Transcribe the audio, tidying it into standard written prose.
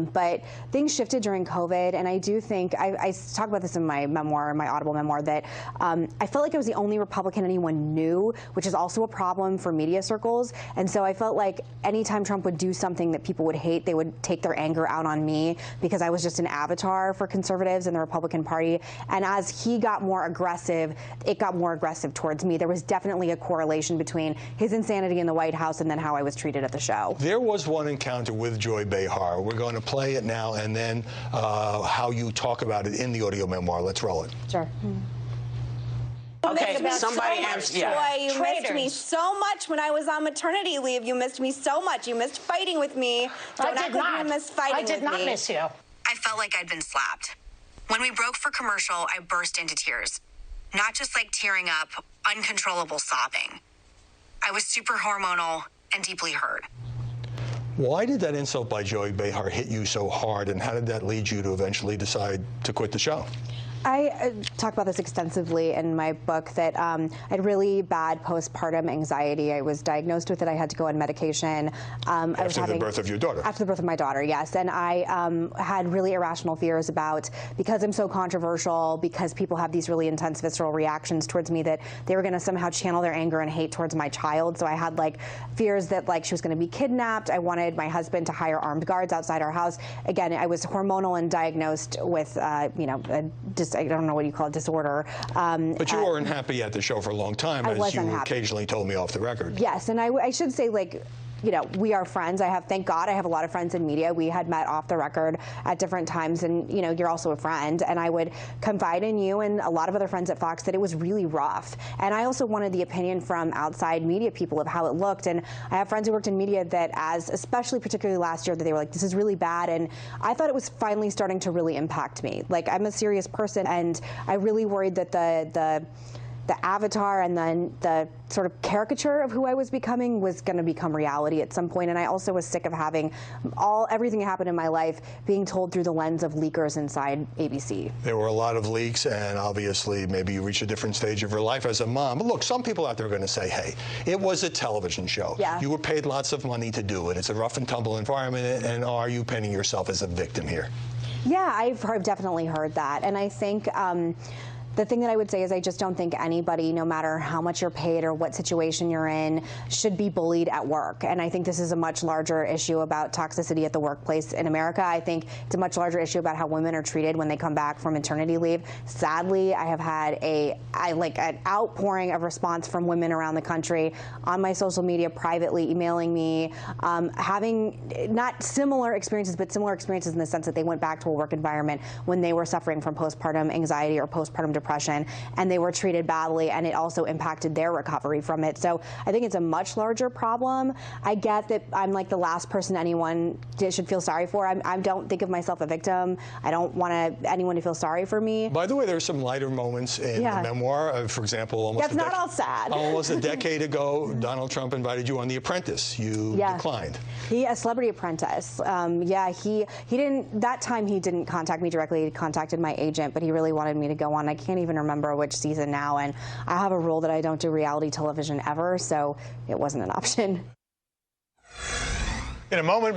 But things shifted during COVID, and I do think, I talk about this in my memoir, my Audible memoir, that I felt like I was the only Republican anyone knew, which is also a problem for media circles. And so I felt like anytime Trump would do something that people would hate, they would take their anger out on me because I was just an avatar for conservatives in the Republican Party. And as he got more aggressive, it got more aggressive towards me. There was definitely a correlation between his insanity in the White House and then how I was treated at the show. There was one encounter with Joy Behar. We're going to play it now, and then how you talk about it in the audio memoir. Let's roll it. Sure. Okay, somebody answer. You missed me so much when I was on maternity leave. You missed me so much. You missed fighting with me. Don't act like you missed fighting with me. I did not miss you. I felt like I'd been slapped. When we broke for commercial, I burst into tears. Not just like tearing up, uncontrollable sobbing. I was super hormonal and deeply hurt. Why did that insult by Joy Behar hit you so hard, and how did that lead you to eventually decide to quit the show? I talk about this extensively in my book, that I had really bad postpartum anxiety. I was diagnosed with it. I had to go on medication. After the birth of your daughter? After the birth of my daughter, yes. And I had really irrational fears about, because I'm so controversial, because people have these really intense visceral reactions towards me, that they were going to somehow channel their anger and hate towards my child. So I had like fears that like she was going to be kidnapped. I wanted my husband to hire armed guards outside our house. Again, I was hormonal and diagnosed with, I don't know what you call it, disorder. But you weren't happy at the show for a long time, as you occasionally told me off the record. Yes, and I should say, like, we are friends. Thank God, I have a lot of friends in media. We had met off the record at different times, and you're also a friend. And I would confide in you and a lot of other friends at Fox that it was really rough. And I also wanted the opinion from outside media people of how it looked. And I have friends who worked in media that, especially particularly last year, that they were like, this is really bad. And I thought it was finally starting to really impact me. Like, I'm a serious person, and I really worried that the avatar and then the sort of caricature of who I was becoming was going to become reality at some point. And I also was sick of having everything that happened in my life being told through the lens of leakers inside ABC. There were a lot of leaks, and obviously maybe you reached a different stage of your life as a mom. But look, some people out there are going to say, hey, it was a television show. Yeah. You were paid lots of money to do it. It's a rough and tumble environment, and are you painting yourself as a victim here? Yeah, I've definitely heard that. And I think the thing that I would say is I just don't think anybody, no matter how much you're paid or what situation you're in, should be bullied at work. And I think this is a much larger issue about toxicity at the workplace in America. I think it's a much larger issue about how women are treated when they come back from maternity leave. Sadly, I have had an outpouring of response from women around the country on my social media, privately emailing me, having not similar experiences, but similar experiences in the sense that they went back to a work environment when they were suffering from postpartum anxiety or postpartum depression, and they were treated badly, and it also impacted their recovery from it. So I think it's a much larger problem. I get that I'm like the last person anyone should feel sorry for. I don't think of myself a victim. I don't want anyone to feel sorry for me. By the way, there's some lighter moments in the memoir. For example, that's not all sad. Almost a decade ago, Donald Trump invited you on The Apprentice. You declined. A Celebrity Apprentice. He didn't. That time he didn't contact me directly. He contacted my agent, but he really wanted me to go on. I can't even remember which season now, and I have a rule that I don't do reality television ever, so it wasn't an option. In a moment.